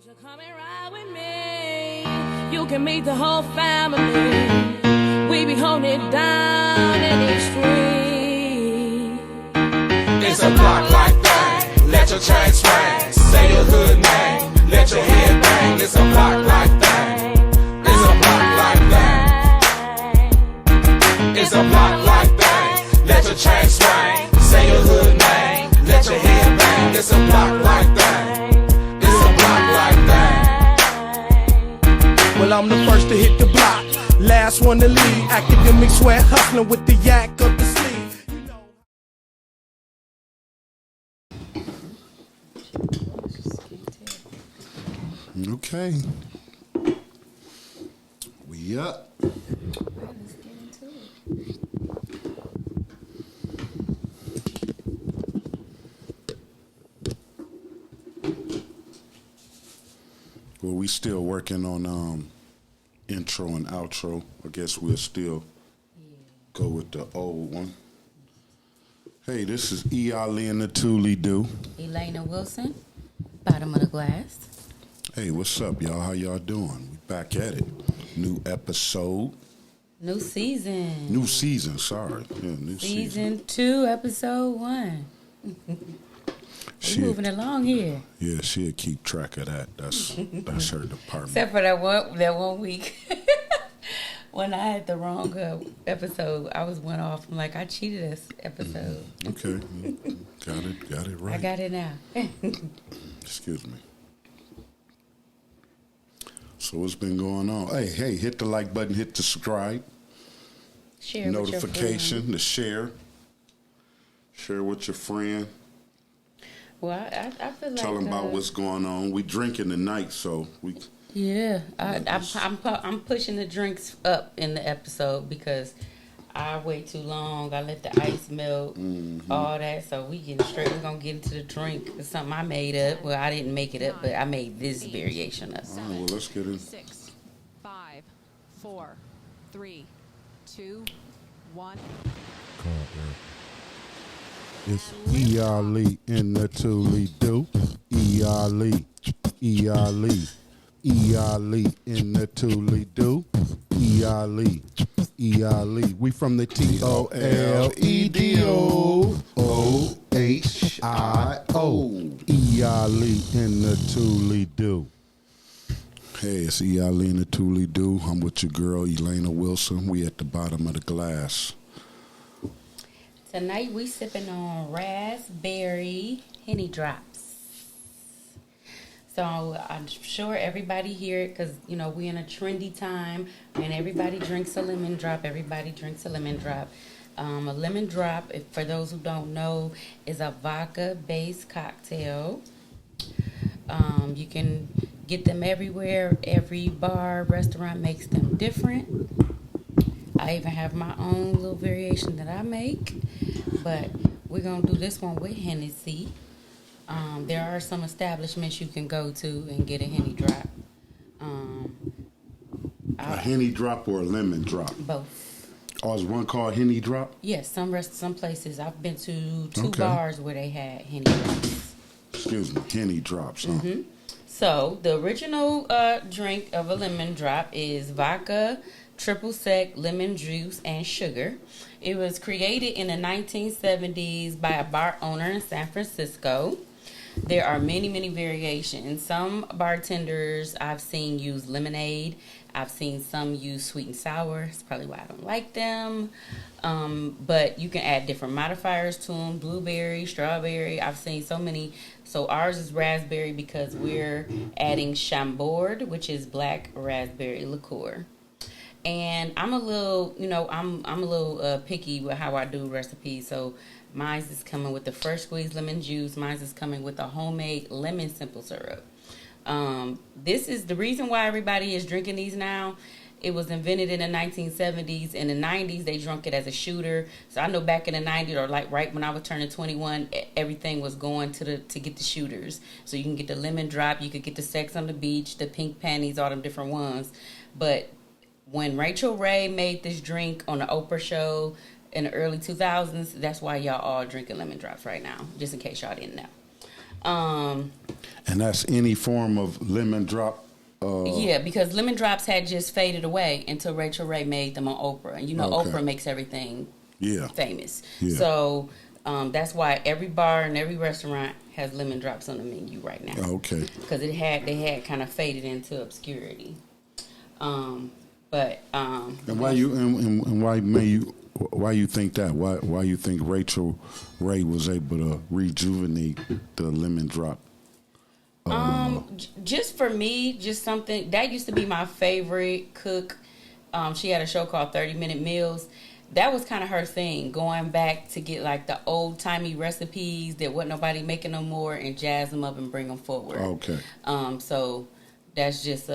You're coming right with me. You can meet the whole family. We be holding it down in these streets. It's a block like that. Let your chain swing. Say your hood name. Let your head bang. It's a block like that. It's a block like that. It's a block like that. Let your chain swing. Say your hood name. Let your head bang. It's a block like that. It's a block like that. Well, I'm the first to hit the block, last one to leave. Academic sweat, hustling with the yak up the sleeve. Okay. We up. Let's get into it. Well, we still working on intro and outro. I guess we'll still go with the old one. Hey, this is E.Ali and the ToLe'Do. Elaina Wilson, bottom of the glass. Hey, what's up, y'all? How y'all doing? We back at it. New episode. New season. New season, sorry. Yeah, new season. Season 2, episode 1. We're moving along here. Yeah, she'll keep track of that. That's her department. Except for that one week. When I had the wrong episode, I went off. I'm like, I cheated this episode. Okay. Got it right. I got it now. Excuse me. So what's been going on? Hey, hit the like button, hit the subscribe. Share notification, with your the share. Share with your friend. Well, I feel like Tell them about what's going on. We drinking tonight, so we. Yeah, I'm pushing the drinks up in the episode because I wait too long. I let the ice melt, all that. So we getting straight. We're gonna get into the drink. It's something I made up. Well, I didn't make it up, but I made this variation up. All right, well, let's get in. 6, 5, 4, 3, 2, 1. It's E.Ali in the ToLe'Do. E.Ali, E.Ali, E.Ali in the ToLe'Do. E.Ali, E.Ali. We from the ToLe'Do. O-H-I-O. E.Ali in the ToLe'Do. Hey, it's E.Ali in the ToLe'Do. I'm with your girl, Elaina Wilson. We at the bottom of the glass. Tonight we sipping on raspberry Henny drops. So I'm sure everybody here, because we in a trendy time, and everybody drinks a lemon drop. A lemon drop, for those who don't know, is a vodka-based cocktail. You can get them everywhere. Every bar, restaurant makes them different. I even have my own little variation that I make, but we're going to do this one with Hennessy. There are some establishments you can go to and get a Henny drop. A Henny drop or a lemon drop? Both. Oh, is one called Henny drop? Yes, some places. I've been to two bars where they had Henny drops. Excuse me, Henny drops, huh? Mm-hmm. So, the original drink of a lemon drop is vodka, triple sec, lemon juice, and sugar. It was created in the 1970s by a bar owner in San Francisco. There are many, many variations. Some bartenders I've seen use lemonade. I've seen some use sweet and sour. It's probably why I don't like them. But you can add different modifiers to them. Blueberry, strawberry. I've seen so many. So ours is raspberry because we're adding Chambord, which is black raspberry liqueur. And I'm a little, I'm a little picky with how I do recipes. So mine's is coming with the fresh squeezed lemon juice. Mine's is coming with a homemade lemon simple syrup. This is the reason why everybody is drinking these now. It was invented in the 1970s. In the 90s, they drank it as a shooter. So I know back in the 90s, or like right when I was turning 21, everything was going to get the shooters. So you can get the lemon drop, you could get the Sex on the Beach, the pink panties, all them different ones. But when Rachel Ray made this drink on the Oprah show in the early 2000s, that's why y'all all drinking lemon drops right now, just in case y'all didn't know. And that's any form of lemon drop. Yeah, because lemon drops had just faded away until Rachel Ray made them on Oprah. And you know, Okay. Oprah makes everything famous. Yeah. So that's why every bar and every restaurant has lemon drops on the menu right now. Okay. Because they had kind of faded into obscurity. And why you think that? Why you think Rachel Ray was able to rejuvenate the lemon drop? Just for me, just something that used to be my favorite cook. She had a show called 30-Minute Meals. That was kind of her thing, going back to get like the old timey recipes that wasn't nobody making no more and jazz them up and bring them forward. Okay. So that's just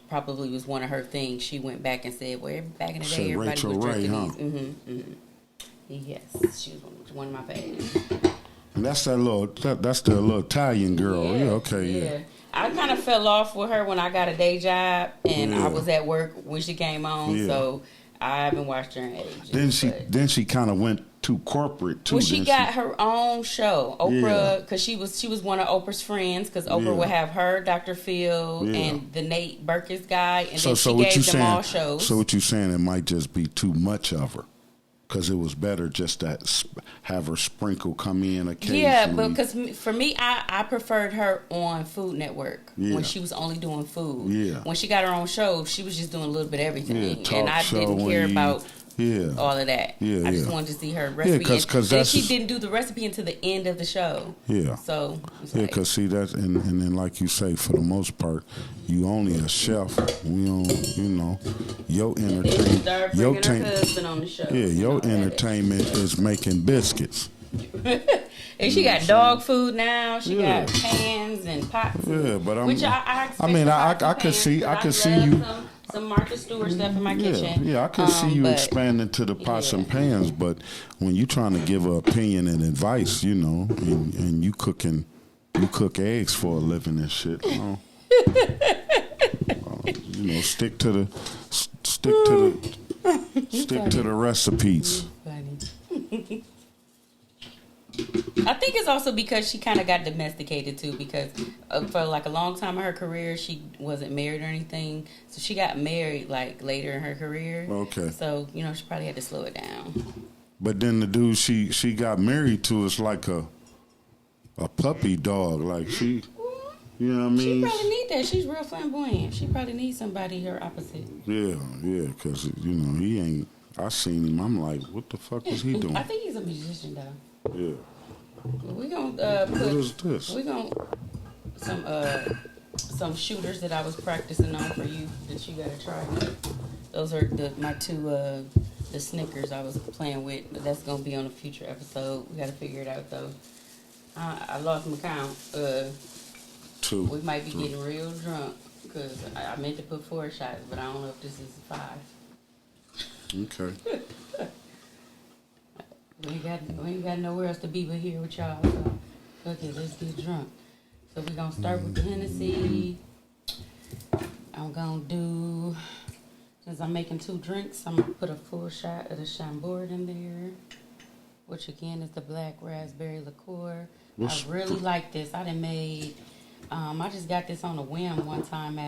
probably was one of her things. She went back and said, "Well, back in the day, everybody Rachel was drinking Ray, huh? these." Yes, she was one of my favorites. And that's the little Italian girl. Yeah. Okay. Yeah. I kind of fell off with her when I got a day job and Yeah. I was at work when she came on. Yeah. So I haven't watched her in ages. Then she kind of went too corporate too. Well, she got her own show, Oprah, because she was one of Oprah's friends. Because Oprah would have her, Dr. Phil, and the Nate Berkus guy, and then she gave them all shows. So what you saying? It might just be too much of her, because it was better just to have her sprinkle come in occasionally. Yeah, but because for me, I preferred her on Food Network when Yeah. she was only doing food. Yeah. When she got her own show, she was just doing a little bit of everything, Yeah, and I didn't care about Yeah. all of that. Yeah, I just yeah. wanted to see her recipe. Yeah, 'cause then that's she just- didn't do the recipe until the end of the show. Yeah. So it's Yeah, like, because see that, and then like you say, for the most part, you only a chef. We don't, your then she entertainment, started your bringing her husband on the show. yeah, and your all that. entertainment is making biscuits. And she got dog food now. She Yeah. got pans and pots. Yeah, but I'm- which I I mean, I could pans, see- I 'cause could see love you- some Martha Stewart stuff in my kitchen. Yeah, I can see you but- expanding to the pots yeah. and pans, but when you trying to give an opinion and advice, and you cook eggs for a living and shit, stick to the recipes. Funny. I think it's also because she kind of got domesticated too, because for like a long time in her career she wasn't married or anything, so she got married like later in her career. Okay. So she probably had to slow it down. But then the dude she got married to is like a puppy dog, like she, you know what I mean? She probably need that. She's real flamboyant. She probably needs somebody her opposite. Yeah, because he ain't. I seen him. I'm like, what the fuck is he doing? I think he's a musician though. Yeah. We gonna What is this? We gonna some shooters that I was practicing on for you that you gotta try. Those are my two the Snickers I was playing with. But that's gonna be on a future episode. We gotta figure it out though. I lost my count. Two. We might be getting real drunk because I meant to put 4 shots, but I don't know if this is 5. Okay. We ain't got nowhere else to be but here with y'all. So, okay, let's get drunk. So we're gonna start with the Hennessy. I'm gonna do, since I'm making 2 drinks, I'm gonna put a full shot of the Chambord in there, which again is the black raspberry liqueur. I really like this. I done made. I just got this on a whim one time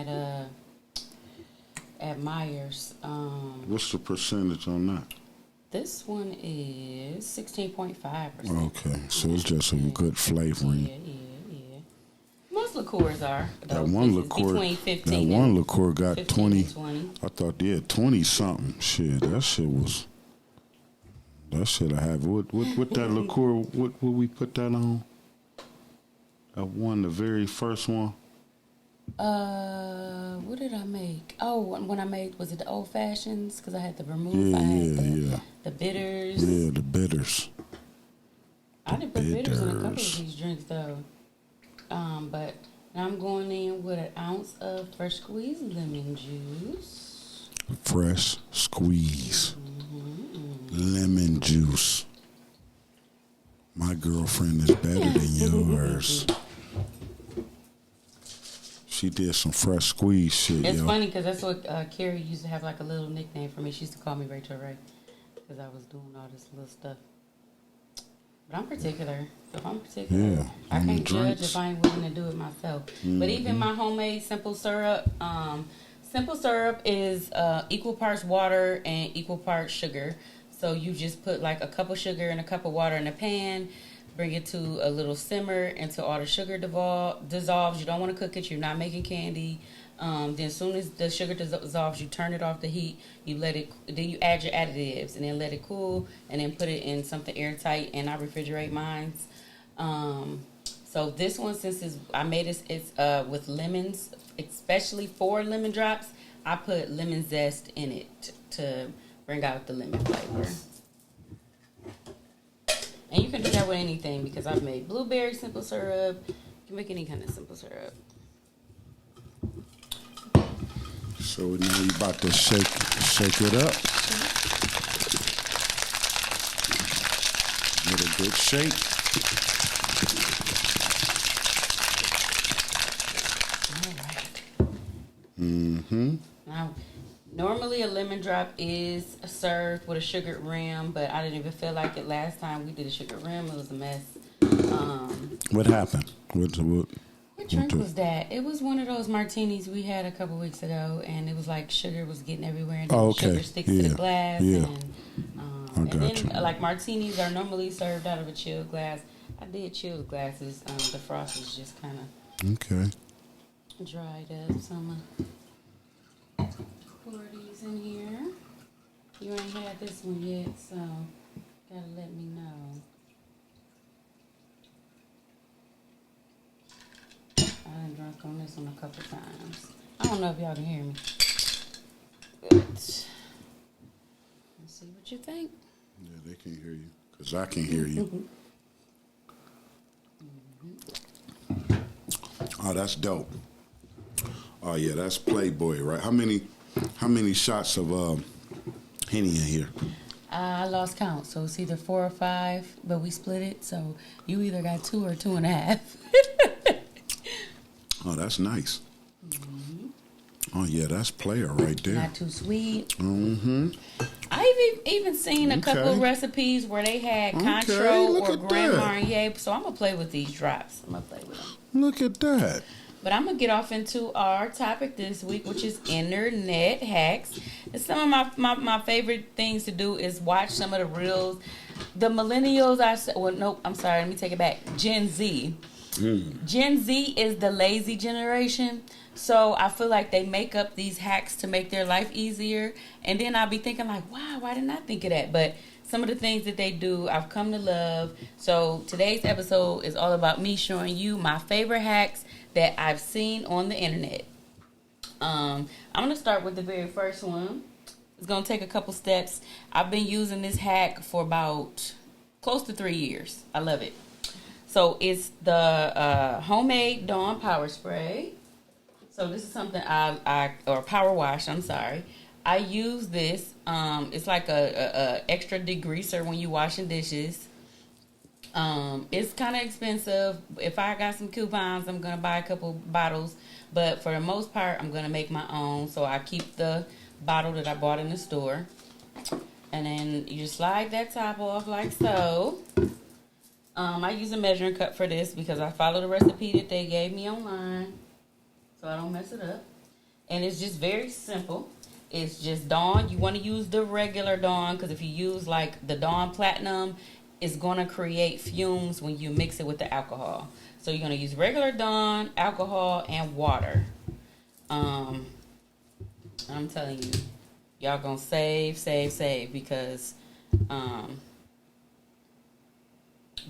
at Myers. What's the percentage on that? This one is 16.5%. Okay, so it's just a good flavoring. Yeah. Most liqueurs are. That one liqueur, between 15 that one liqueur got 15 20. and 20. I thought 20 something. Shit, that shit I have. What that liqueur? What we put that on? I won the very first one. What did I make? Oh, when I made, was it the old fashions? Because I had the vermouth. Yeah. The bitters. Yeah, the bitters. I didn't put bitters in a couple of these drinks though. But I'm going in with an ounce of fresh squeezed lemon juice. Fresh squeeze. Lemon juice. My girlfriend is better than yours. She did some fresh squeeze shit, It's yo. funny because that's what Carrie used to have like a little nickname for me. She used to call me Rachel Ray because I was doing all this little stuff. But I'm particular. If I'm particular, Yeah, I on the can't judge drinks. if I ain't willing to do it myself. But even my homemade simple syrup is equal parts water and equal parts sugar. So you just put like a cup of sugar and a cup of water in a pan, bring it to a little simmer until all the sugar dissolves. You don't want to cook it. You're not making candy. Then as soon as the sugar dissolves, you turn it off the heat. You let it. Then you add your additives and then let it cool. And then put it in something airtight. And I refrigerate mine. So this one, since I made it's with lemons, especially 4 lemon drops. I put lemon zest in it to bring out the lemon flavor. And you can do that with anything because I've made blueberry simple syrup. You can make any kind of simple syrup. So now you about to shake it up. Give it a good shake. Now, normally a lemon drop is served with a sugared rim, but I didn't even feel like it last time we did a sugared rim. It was a mess. What happened? What What drink was that? It was one of those martinis we had a couple weeks ago, and it was like sugar was getting everywhere, and sugar sticks to the glass. Yeah. And then, like martinis are normally served out of a chilled glass. I did chilled glasses. The frost is just kind of Okay. dried up. So I'm gonna pour these in here. You ain't had this one yet, so gotta let me know. I done drunk on this one a couple times. I don't know if y'all can hear me. But let's see what you think. Yeah, they can hear you. Because I can hear you. Oh, that's dope. Oh, yeah, that's Playboy, right? How many shots of Henny in here? I lost count, so it's either 4 or 5, but we split it, so you either got 2 or 2.5. Oh, that's nice. Oh, yeah, that's player right there. Not too sweet. Mm-hmm. I've even seen a couple Okay. recipes where they had Okay, Contro look or at Grand that. Marnier, so I'm going to play with these drops. I'm going to play with them. Look at that. But I'm going to get off into our topic this week, which is internet hacks. And some of my favorite things to do is watch some of the reels. The millennials, I'm sorry, let me take it back. Gen Z. Gen Z is the lazy generation. So I feel like they make up these hacks to make their life easier. And then I'll be thinking like, wow, why didn't I think of that? But some of the things that they do, I've come to love. So today's episode is all about me showing you my favorite hacks that I've seen on the internet. I'm going to start with the very first one. It's going to take a couple steps. I've been using this hack for about close to 3 years. I love it. So it's the homemade Dawn Power Spray. So this is something or Power Wash, I'm sorry. I use this. It's like a extra degreaser when you washing dishes. It's kind of expensive. If I got some coupons, I'm going to buy a couple bottles. But for the most part, I'm going to make my own. So I keep the bottle that I bought in the store. And then you just slide that top off like so. I use a measuring cup for this because I follow the recipe that they gave me online. So I don't mess it up. And it's just very simple. It's just Dawn. You want to use the regular Dawn because if you use like the Dawn Platinum, it's going to create fumes when you mix it with the alcohol. So you're going to use regular Dawn, alcohol, and water. I'm telling you, y'all going to save because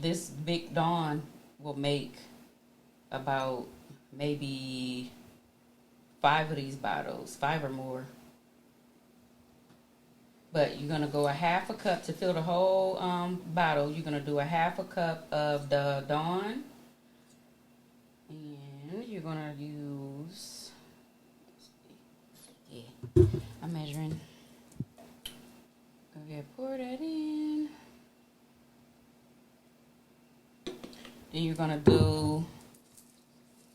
this big Dawn will make about maybe 5 of these bottles, 5 or more. But you're going to go a half a cup to fill the whole bottle. You're going to do a half a cup of the Dawn. And you're going to use, I'm measuring. Go ahead, pour that in. Then you're going to do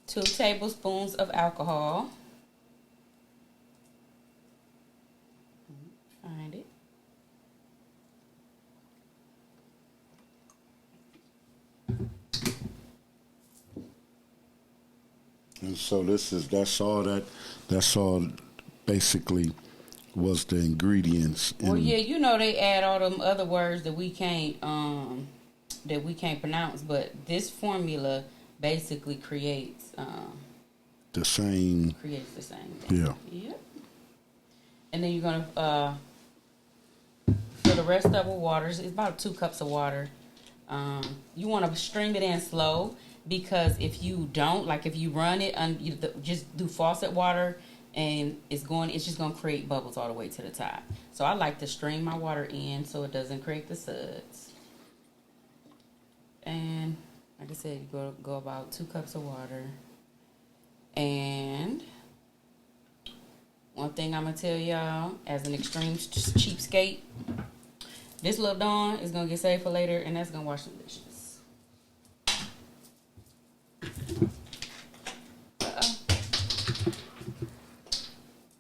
2 tablespoons of alcohol. Find it. And so that's all basically was the ingredients. Well, yeah, you know they add all them other words that we can't pronounce, but this formula basically creates the same thing. Yeah. Yep. And then you're gonna for the rest of the waters, it's about 2 cups of water. You want to stream it in slow, because if you don't, like if you run it just do faucet water, and it's just gonna create bubbles all the way to the top. So I like to stream my water in so it doesn't create the suds. And like I said, you go about 2 cups of water. And one thing I'm gonna tell y'all, as an extreme cheapskate, this little Dawn is gonna get saved for later, and that's gonna wash some dishes.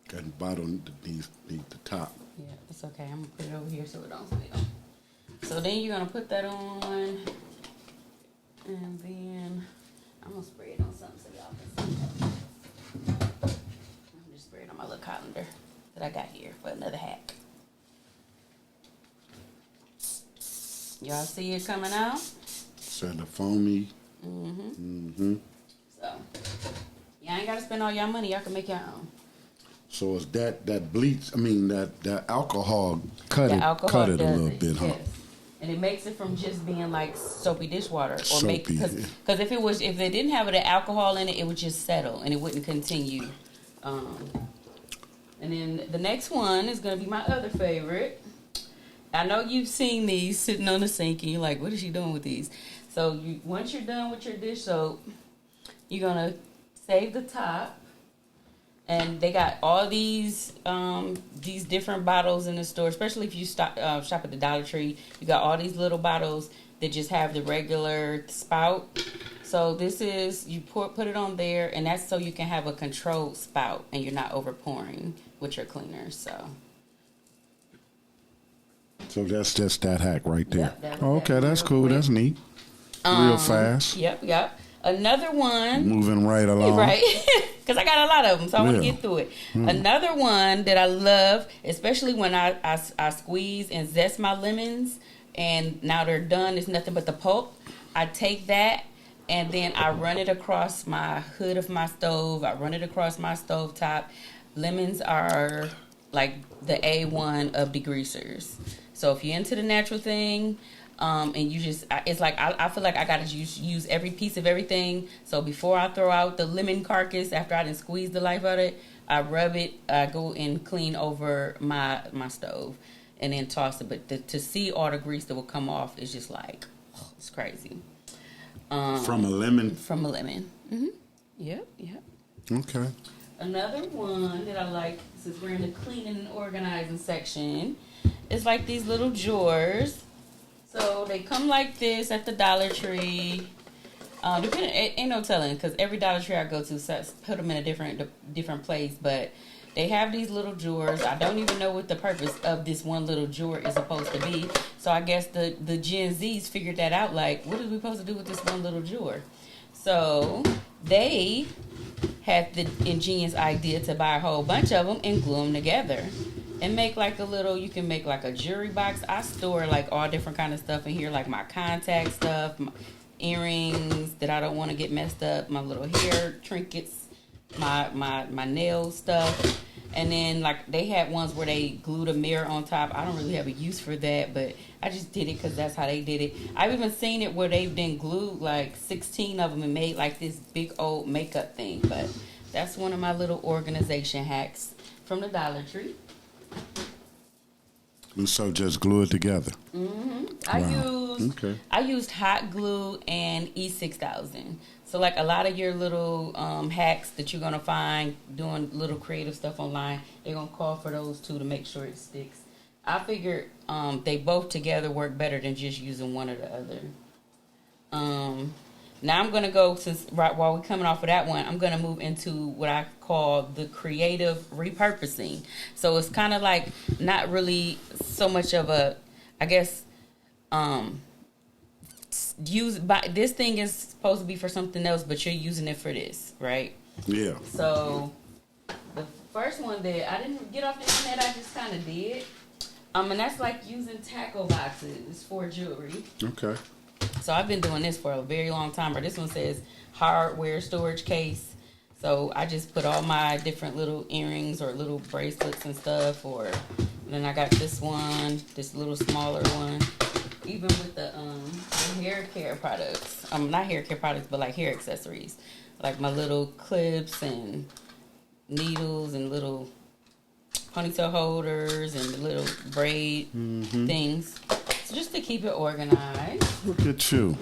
Got the bottom needs the top. Yeah, it's okay. I'm gonna put it over here so it don't spill. So then you're gonna put that on, and then I'm gonna spray it on something so y'all can see. I'm just spraying on my little colander that I got here for another hack. Y'all see it coming out? So the foamy. So y'all ain't gotta spend all y'all money. Y'all can make your own. So is that bleach? I mean that alcohol cut The it alcohol a does little it, bit, huh? yes. And it makes it from just being like soapy dishwater, or Soapy, because if it didn't have the alcohol in it, it would just settle and it wouldn't continue. And then the next one is gonna be my other favorite. I know you've seen these sitting on the sink and you're like, what is she doing with these? So once you're done with your dish soap, you're gonna save the top. And they got all these different bottles in the store, especially if you shop at the Dollar Tree. You got all these little bottles that just have the regular spout. So this is, you put it on there, and that's so you can have a controlled spout and you're not overpouring with your cleaner. So that's just that hack right there. Yep, Okay, that's real cool. quick. That's neat. Real fast. Yep. Another one. Moving right along. Right, because I got a lot of them, so I want to Yeah. get through it. Another one that I love, especially when I squeeze and zest my lemons, and now they're done, it's nothing but the pulp. I take that, and then I run it across my hood of my stove. I run it across my stove top. Lemons are like the A1 of degreasers. So if you're into the natural thing, and you just, it's like, I feel like I gotta use every piece of everything. So before I throw out the lemon carcass, after I done squeeze the life out of it, I rub it, I go and clean over my stove, and then toss it. But to see all the grease that will come off is just like, oh, it's crazy. From a lemon. From a lemon. Mm-hmm. Yep. Okay. Another one that I like, since we're in the cleaning and organizing section, is like these little drawers. So they come like this at the Dollar Tree. Ain't no telling, because every Dollar Tree I go to put them in a different place. But they have these little drawers. I don't even know what the purpose of this one little drawer is supposed to be. So I guess the Gen Zs figured that out. Like, what are we supposed to do with this one little drawer? So they had the ingenious idea to buy a whole bunch of them and glue them together. And make like you can make like a jewelry box. I store like all different kind of stuff in here, like my contact stuff, my earrings that I don't want to get messed up, my little hair trinkets, my nail stuff. And then like they had ones where they glued a mirror on top. I don't really have a use for that, but I just did it because that's how they did it. I've even seen it where they've been glued like 16 of them and made like this big old makeup thing. But that's one of my little organization hacks from the Dollar Tree. And so just glue it together. Mm-hmm. I used hot glue and E6000. So like a lot of your little hacks that you're gonna find doing little creative stuff online, they're gonna call for those two to make sure it sticks. I figured they both together work better than just using one or the other. Now I'm going to go, while we're coming off of that one, I'm going to move into what I call the creative repurposing. So it's kind of like not really so much of a, I guess, this thing is supposed to be for something else, but you're using it for this, right? Yeah. So the first one that I didn't get off the internet, I just kind of did. And that's like using tackle boxes for jewelry. Okay. So I've been doing this for a very long time. Or this one says hardware storage case. So I just put all my different little earrings or little bracelets and stuff. Or then I got this one, this little smaller one. Even with the hair care products. Not hair care products, but like hair accessories. Like my little clips and needles and little ponytail holders and the little braid things. So just to keep it organized. Look at you.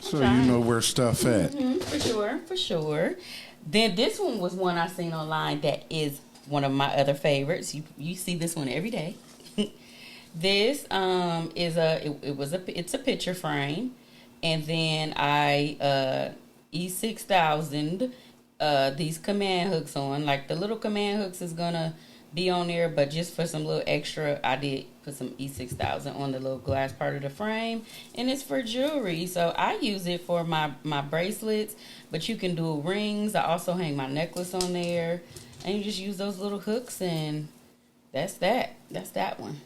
So you know where stuff at. For sure. Then this one was one I seen online that is one of my other favorites. You see this one every day. This it's a picture frame, and then I E6000 these command hooks on. Like the little command hooks is gonna be on there, but just for some little extra, I did put some E6000 on the little glass part of the frame, and it's for jewelry. So I use it for my bracelets, but you can do rings. I also hang my necklace on there, and you just use those little hooks, and that's that one.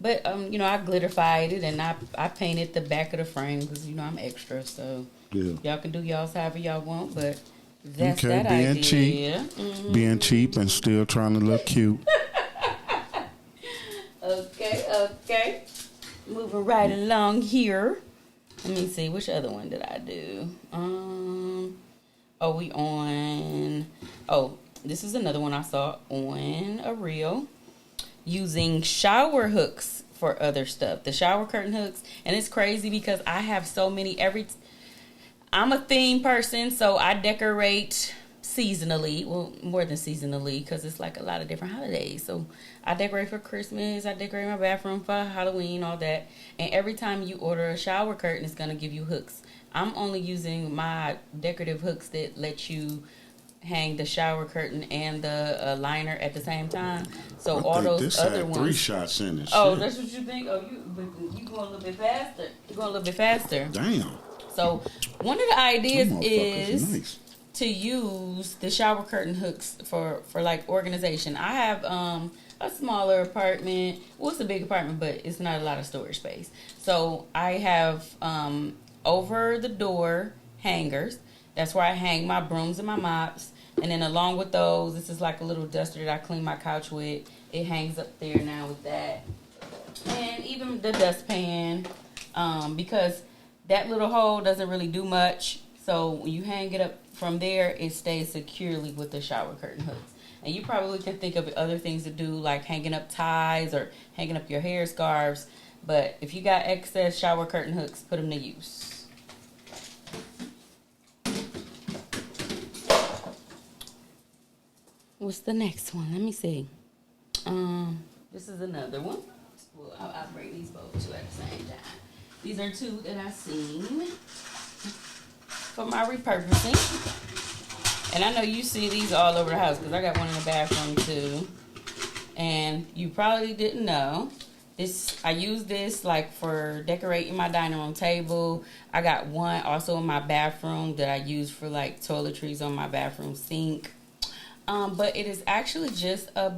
But I glitterified it, and I painted the back of the frame because I'm extra, so y'all can do y'all's however y'all want, but that's that being idea. Cheap. Being cheap and still trying to look cute. Okay. Moving right along here. Let me see, which other one did I do? This is another one I saw on a reel. Using shower hooks for other stuff. The shower curtain hooks. And it's crazy because I have so many. I'm a theme person, so I decorate seasonally. Well, more than seasonally, because it's like a lot of different holidays. So I decorate for Christmas. I decorate my bathroom for Halloween, all that. And every time you order a shower curtain, it's going to give you hooks. I'm only using my decorative hooks that let you hang the shower curtain and the liner at the same time. So all those other ones. 3 shots in it. Oh, that's what you think? Oh, you going a little bit faster. You're going a little bit faster. Damn. So one of the ideas is nice. To use the shower curtain hooks for like organization. I have a smaller apartment. Well, it's a big apartment, but it's not a lot of storage space. So I have over the door hangers. That's where I hang my brooms and my mops. And then along with those, this is like a little duster that I clean my couch with. It hangs up there now with that. And even the dustpan, because that little hole doesn't really do much. So when you hang it up from there, it stays securely with the shower curtain hooks. And you probably can think of other things to do, like hanging up ties or hanging up your hair scarves. But if you got excess shower curtain hooks, put them to use. What's the next one? Let me see. This is another one. Well, I'll bring these both two at the same time. These are 2 that I've seen for my repurposing. And I know you see these all over the house because I got one in the bathroom too. And you probably didn't know. I use this like for decorating my dining room table. I got one also in my bathroom that I use for like toiletries on my bathroom sink. But it is actually just a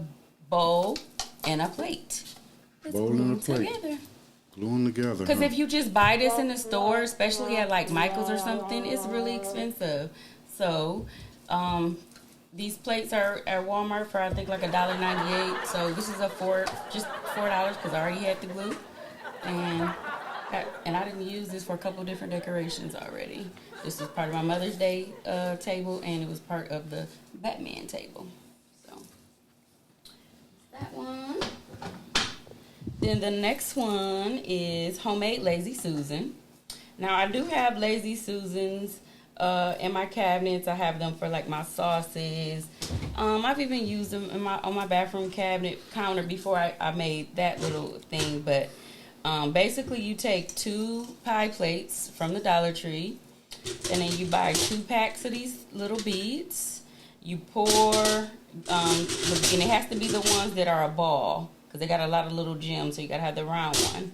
bowl and a plate. Bowl and a plate. Together. Glue them together. Because if you just buy this in the store, especially at like Michael's or something, it's really expensive. So, these plates are at Walmart for I think like $1.98. So this is just $4 because I already had the glue, and I didn't use this for a couple different decorations already. This is part of my Mother's Day table, and it was part of the Batman table. So that one. Then the next one is homemade Lazy Susan. Now I do have Lazy Susans in my cabinets. I have them for like my sauces. I've even used them on my bathroom cabinet counter before I made that little thing. But basically you take 2 pie plates from the Dollar Tree, and then you buy 2 packs of these little beads. You pour, and it has to be the ones that are a ball, because they got a lot of little gems, so you got to have the round one.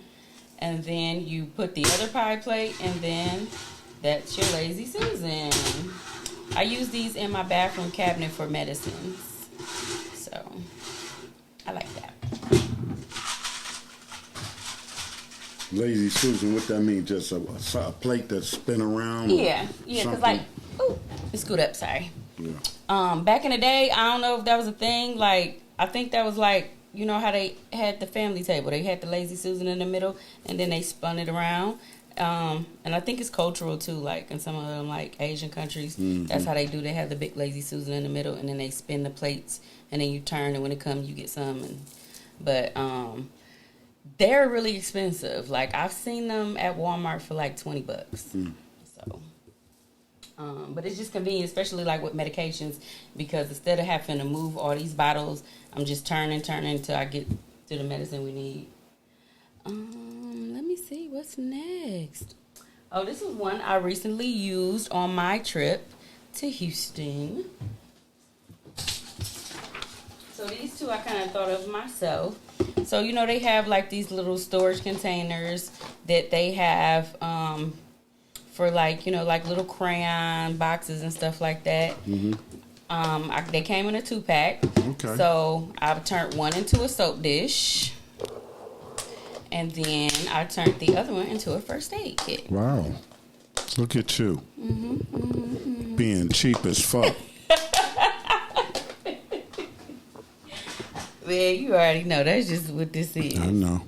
And then you put the other pie plate, and then that's your Lazy Susan. I use these in my bathroom cabinet for medicines. So I like that. Lazy Susan, what that mean? Just a plate that spin around? Yeah, because like, ooh, it scoot up, sorry. Yeah. Back in the day, I don't know if that was a thing. Like, I think that was like, you know how they had the family table. They had the Lazy Susan in the middle, and then they spun it around. And I think it's cultural too. Like in some of them, like Asian countries, that's how they do. They have the big Lazy Susan in the middle, and then they spin the plates, and then you turn, and when it comes, you get some. But they're really expensive. Like I've seen them at Walmart for like $20. So. But it's just convenient, especially like with medications, because instead of having to move all these bottles, I'm just turning until I get to the medicine we need. Let me see what's next. Oh, this is one I recently used on my trip to Houston. So these two I kind of thought of myself. So, you know, they have like these little storage containers that they have for like, you know, like little crayon boxes and stuff like that. They came in a 2-pack. Okay. So I've turned one into a soap dish. And then I turned the other one into a first aid kit. Wow. Look at you. Being cheap as fuck. Man, you already know. That's just what this is. I know.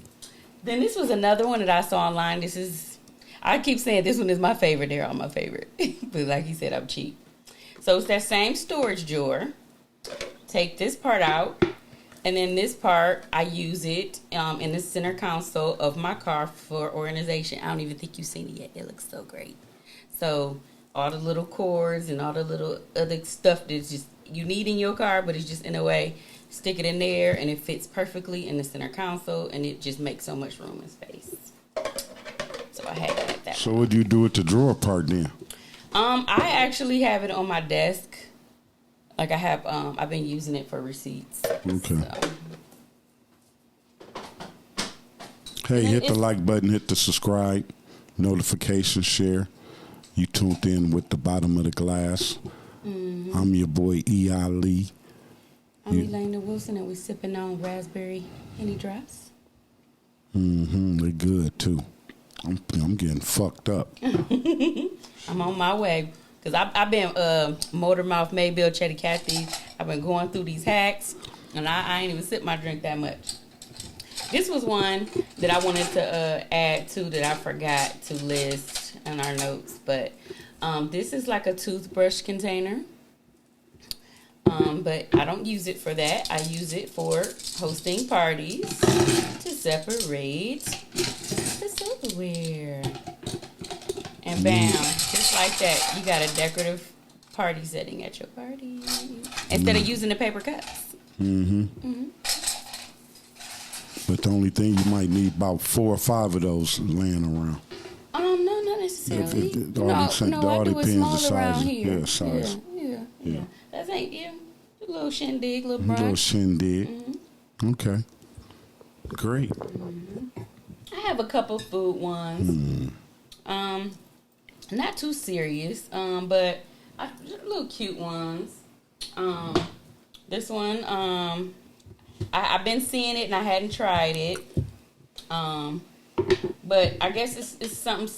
Then this was another one that I saw online. This is, I keep saying this one is my favorite. They're all my favorite. But like you said, I'm cheap. So it's that same storage drawer. Take this part out. And then this part, I use it in the center console of my car for organization. I don't even think you've seen it yet. It looks so great. So all the little cords and all the little other stuff that's just you need in your car, but it's just in a way, stick it in there, and it fits perfectly in the center console, and it just makes so much room and space. So I had it like that. So what do you do with the drawer part then? I actually have it on my desk. Like I have, I've been using it for receipts. Okay. So. Hey, hit the like button, hit the subscribe, notification, share. You tuned in with the bottom of the glass. I'm your boy E.Ali. I'm Elaina Wilson, and we're sipping on raspberry Henny drops. They're good too. I'm getting fucked up. I'm on my way. Because I've been Motormouth, Maybill, Chetty Cathy. I've been going through these hacks, and I ain't even sip my drink that much. This was one that I wanted to add to that I forgot to list in our notes. But this is like a toothbrush container. But I don't use it for that. I use it for hosting parties to separate the silverware. And bam, just like that, you got a decorative party setting at your party instead of using the paper cups. But the only thing, you might need about 4 or 5 of those laying around. No, not necessarily. It all depends the size. Yeah, size. Yeah. That's a little shindig, little brunch. Little shindig. Okay. Great. I have a couple food ones. Not too serious, but little cute ones. This one, I've been seeing it and I hadn't tried it. But I guess it's something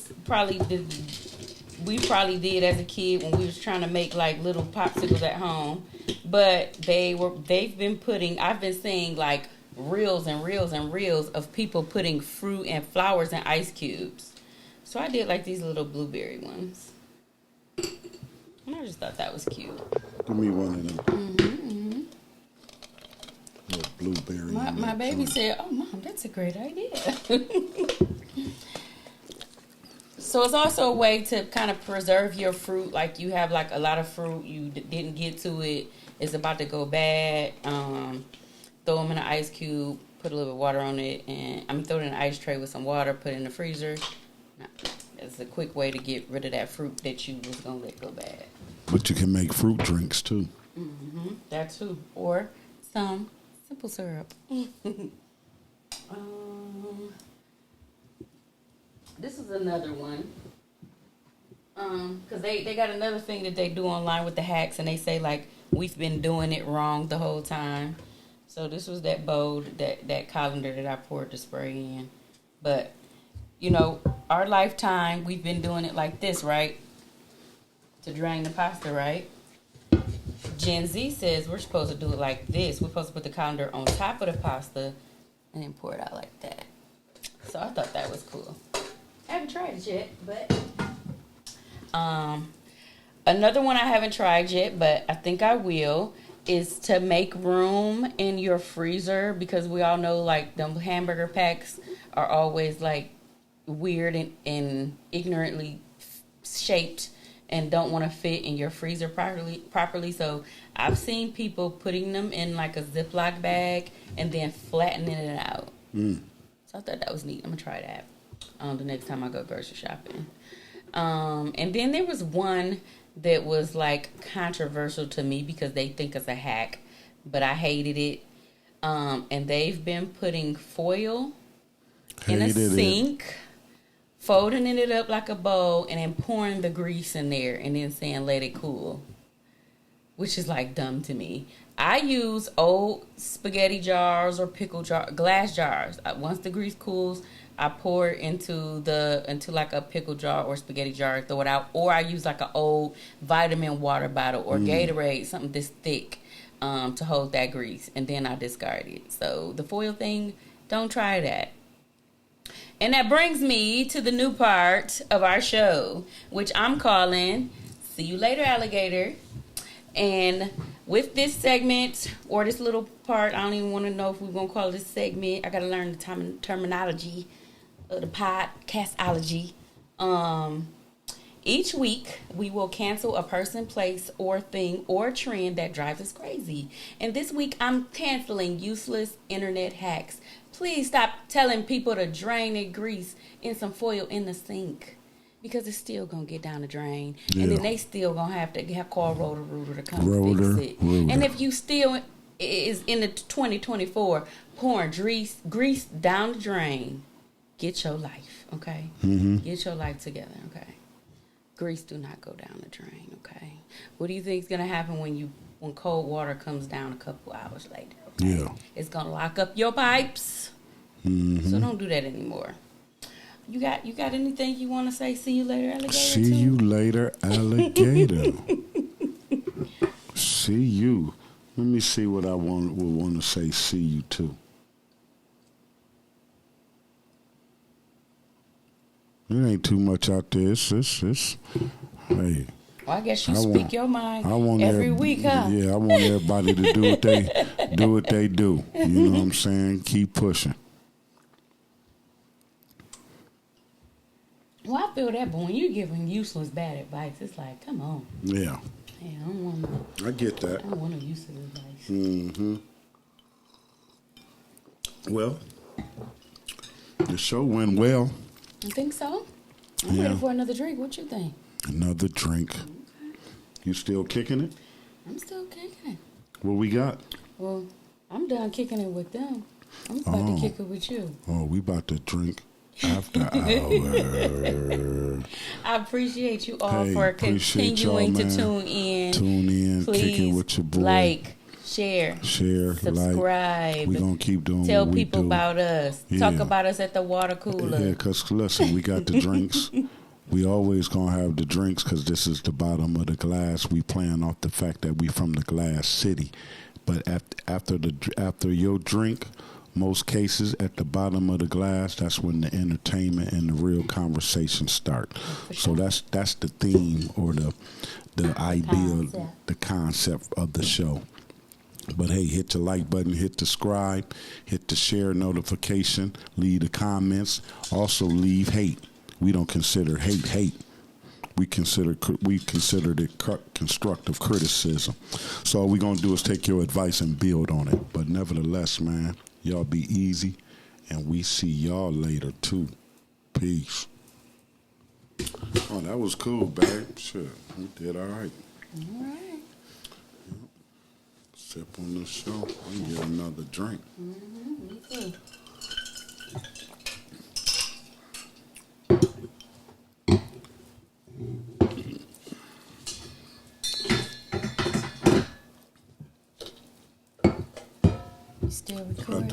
we probably did as a kid when we was trying to make like little popsicles at home. But I've been seeing like reels and reels and reels of people putting fruit and flowers in ice cubes. So I did like these little blueberry ones. And I just thought that was cute. Give me one of them. Little blueberry. My baby said, "Oh, Mom, that's a great idea." So it's also a way to kind of preserve your fruit. Like you have like a lot of fruit, you didn't get to it. It's about to go bad. Throw them in an ice cube, put a little bit of water on it, and throw it in an ice tray with some water, put it in the freezer. It's a quick way to get rid of that fruit that you was going to let go bad. But you can make fruit drinks, too. That, too. Or some simple syrup. This is another one. Because they got another thing that they do online with the hacks, and they say, like, we've been doing it wrong the whole time. So this was that bowl, that colander that I poured the spray in. But, you know, our lifetime, we've been doing it like this, right? To drain the pasta, right? Gen Z says we're supposed to do it like this. We're supposed to put the colander on top of the pasta and then pour it out like that. So I thought that was cool. I haven't tried it yet, but another one I haven't tried yet, but I think I will, is to make room in your freezer, because we all know, like, the hamburger packs are always, like, weird and ignorantly shaped and don't want to fit in your freezer properly. So I've seen people putting them in, like, a Ziploc bag and then flattening it out. So I thought that was neat. I'm going to try that the next time I go grocery shopping. And then there was one that was, like, controversial to me because they think it's a hack, but I hated it. And they've been putting foil in a sink, folding it up like a bowl, and then pouring the grease in there and then saying let it cool, which is, like, dumb to me. I use old spaghetti jars or glass jars. Once the grease cools, I pour it into like a pickle jar or spaghetti jar, throw it out, or I use like an old vitamin water bottle or Gatorade, something this thick, to hold that grease, and then I discard it. So the foil thing, don't try that. And that brings me to the new part of our show, which I'm calling See You Later, Alligator. And with this segment, or this little part, I don't even want to know if we're going to call it this segment. I got to learn the terminology of the podcastology. Each week, we will cancel a person, place, or thing, or trend that drives us crazy. And this week, I'm canceling useless internet hacks. Please stop telling people to drain their grease in some foil in the sink, because it's still going to get down the drain. Yeah. And then they still going to have to call Roto-Rooter to come fix it. And if you still is in the 2024 pouring grease down the drain, get your life, okay? Get your life together, okay? Grease do not go down the drain, okay? What do you think is going to happen when cold water comes down a couple hours later? Okay? Yeah. It's going to lock up your pipes. So don't do that anymore. You got anything you want to say? See you later, alligator. See you later, alligator. See you. Let me see what I would want to say. See you too. It ain't too much out there. It's hey. Well, I guess you speak your mind every week, huh? Yeah, I want everybody to do what they do. You know what I'm saying? Keep pushing. Well, I feel that, but when you're giving useless bad advice, it's like, come on. Yeah. Hey, I don't want I get that. I don't want no useless advice. Well, the show went well. You think so? I'm ready for another drink. What you think? Another drink. Okay. You still kicking it? I'm still kicking it. What we got? Well, I'm done kicking it with them. I'm about to kick it with you. Oh, we about to drink after hour. I appreciate you all for continuing to tune in. Tune in, please, kick it with your boy. Like, share, subscribe. Like. We're going to keep doing Tell what we people do. about us. Yeah. Talk about us at the water cooler. Yeah, because, listen, we got the drinks. We always going to have the drinks because this is the bottom of the glass. We playing off the fact that we from the glass city. But after your drink, most cases at the bottom of the glass, that's when the entertainment and the real conversation start. So that's the theme or the idea, the concept of the show. But hey, hit the like button, hit the subscribe, hit the share notification, leave the comments. Also leave hate. We don't consider hate. We consider it constructive criticism. So all we're gonna do is take your advice and build on it. But nevertheless, man, y'all be easy, and we see y'all later too. Peace. Oh, that was cool, babe. Shit, we did all right. All right. Sip on this show. We can get another drink. Me too. still Have recording?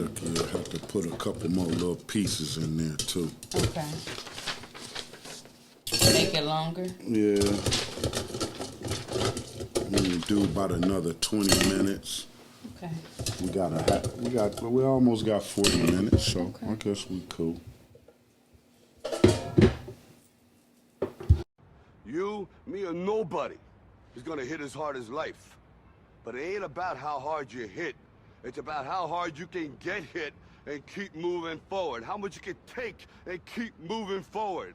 have to put a couple more little pieces in there too. Okay. Make it longer? Yeah. We do about another 20 minutes. Okay. We almost got 40 minutes, so Okay. I guess we cool. You, me, or nobody is gonna hit as hard as life. But it ain't about how hard you hit. It's about how hard you can get hit and keep moving forward. How much you can take and keep moving forward.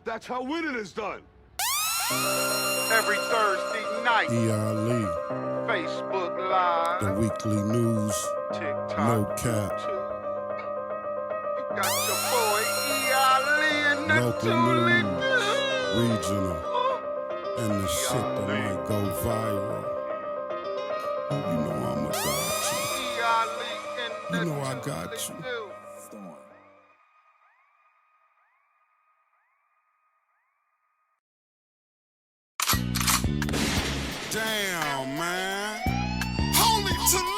That's how winning is done. Every Thursday night, E.Ali, Facebook Live, the weekly news, TikTok, no cap, YouTube. You got your boy E.Ali and the local ToLe'Do. news, regional, and the shit that might go viral. You know I'ma got E.Ali and you. the You know I got you. ToLe'Do. Damn, man. Holy to